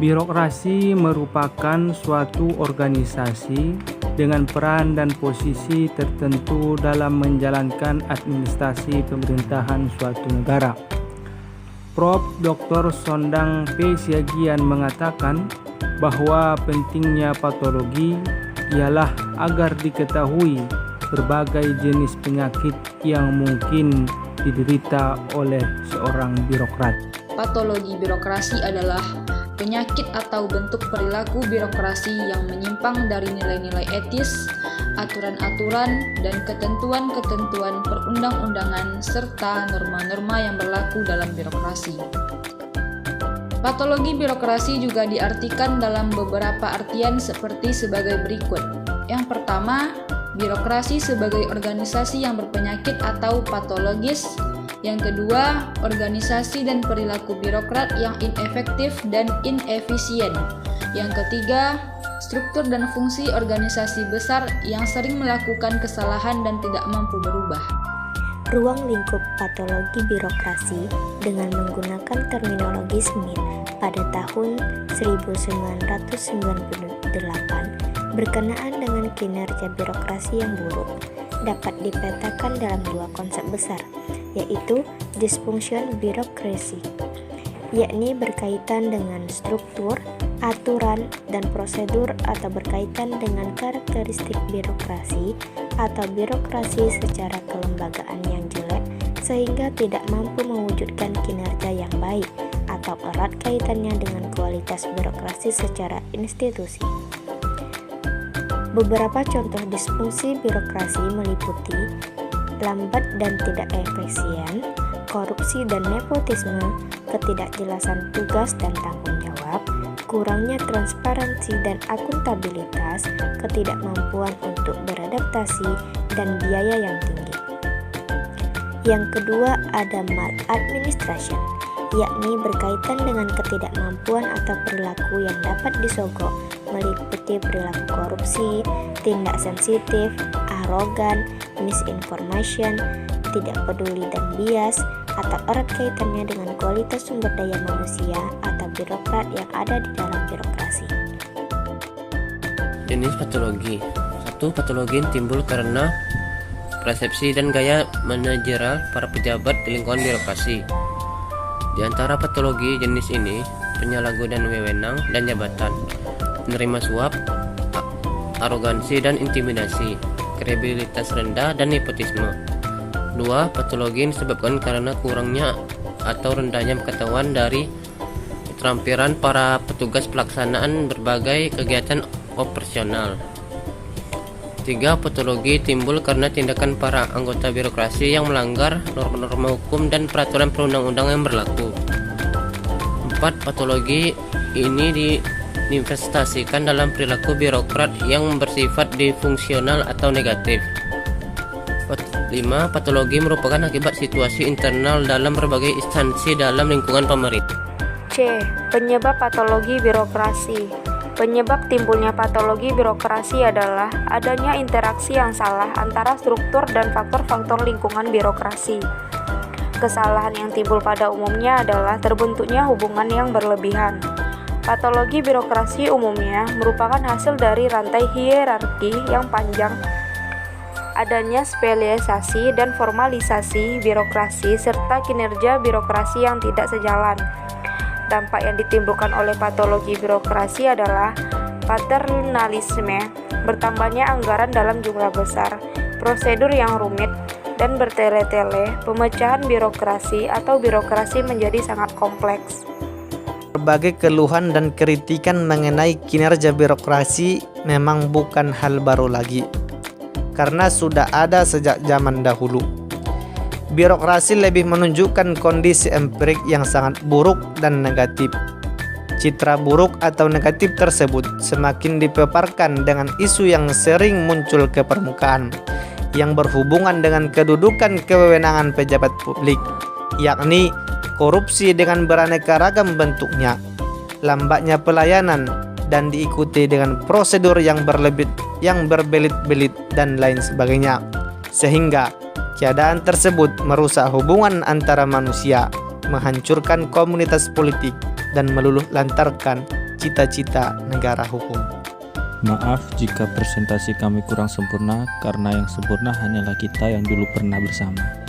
Birokrasi merupakan suatu organisasi dengan peran dan posisi tertentu dalam menjalankan administrasi pemerintahan suatu negara. Prof. Dr. Sondang P. Siagian mengatakan bahwa pentingnya patologi ialah agar diketahui berbagai jenis penyakit yang mungkin diderita oleh seorang birokrat. Patologi birokrasi adalah penyakit atau bentuk perilaku birokrasi yang menyimpang dari nilai-nilai etis, aturan-aturan, dan ketentuan-ketentuan perundang-undangan serta norma-norma yang berlaku dalam birokrasi. Patologi birokrasi juga diartikan dalam beberapa artian seperti sebagai berikut. Yang pertama, birokrasi sebagai organisasi yang berpenyakit atau patologis. Yang kedua, organisasi dan perilaku birokrat yang inefektif dan inefisien. Yang ketiga, struktur dan fungsi organisasi besar yang sering melakukan kesalahan dan tidak mampu berubah. Ruang lingkup patologi birokrasi dengan menggunakan terminologi Smith pada tahun 1998 berkenaan dengan kinerja birokrasi yang buruk dapat dipetakan dalam dua konsep besar, yaitu dysfunction bureaucracy, yakni berkaitan dengan struktur, aturan, dan prosedur atau berkaitan dengan karakteristik birokrasi atau birokrasi secara kelembagaan yang jelek sehingga tidak mampu mewujudkan kinerja yang baik atau erat kaitannya dengan kualitas birokrasi secara institusi. Beberapa contoh disfungsi birokrasi meliputi lambat dan tidak efisien, korupsi dan nepotisme, ketidakjelasan tugas dan tanggung jawab, kurangnya transparansi dan akuntabilitas, ketidakmampuan untuk beradaptasi, dan biaya yang tinggi. Yang kedua ada maladministration, yakni berkaitan dengan ketidakmampuan atau perilaku yang dapat disogok, meliputi perilaku korupsi, tindak sensitif, arogan, misinformation, tidak peduli dan bias, atau erat kaitannya dengan kualitas sumber daya manusia atau birokrat yang ada di dalam birokrasi. Jenis patologi. 1. Patologi timbul karena persepsi dan gaya manajerial para pejabat di lingkungan birokrasi. Di antara patologi jenis ini, penyalahgunaan wewenang dan jabatan, menerima suap, arogansi dan intimidasi, kredibilitas rendah, dan nepotisme. 2. Patologi disebabkan karena kurangnya atau rendahnya pengetahuan dari keterampilan para petugas pelaksanaan berbagai kegiatan operasional. 3. Patologi timbul karena tindakan para anggota birokrasi yang melanggar norma-norma hukum dan peraturan perundang-undangan yang berlaku. 4. Patologi ini diinvestasikan dalam perilaku birokrat yang bersifat disfungsional atau negatif. 5. Patologi merupakan akibat situasi internal dalam berbagai instansi dalam lingkungan pemerintah. C. Penyebab patologi birokrasi. Penyebab timbulnya patologi birokrasi adalah adanya interaksi yang salah antara struktur dan faktor-faktor lingkungan birokrasi. Kesalahan yang timbul pada umumnya adalah terbentuknya hubungan yang berlebihan. Patologi birokrasi umumnya merupakan hasil dari rantai hierarki yang panjang, adanya spesialisasi dan formalisasi birokrasi, serta kinerja birokrasi yang tidak sejalan. Dampak yang ditimbulkan oleh patologi birokrasi adalah paternalisme, bertambahnya anggaran dalam jumlah besar, prosedur yang rumit dan bertele-tele, pemecahan birokrasi atau birokrasi menjadi sangat kompleks. Berbagai keluhan dan kritikan mengenai kinerja birokrasi memang bukan hal baru lagi, karena sudah ada sejak zaman dahulu. Birokrasi lebih menunjukkan kondisi empirik yang sangat buruk dan negatif. Citra buruk atau negatif tersebut semakin dipaparkan dengan isu yang sering muncul ke permukaan, yang berhubungan dengan kedudukan kewenangan pejabat publik, yakni korupsi dengan beraneka ragam bentuknya, lambatnya pelayanan, dan diikuti dengan prosedur yang berbelit-belit dan lain sebagainya, sehingga keadaan tersebut merusak hubungan antara manusia, menghancurkan komunitas politik, dan meluluh lantarkan cita-cita negara hukum. Maaf jika presentasi kami kurang sempurna, karena yang sempurna hanyalah kita yang dulu pernah bersama.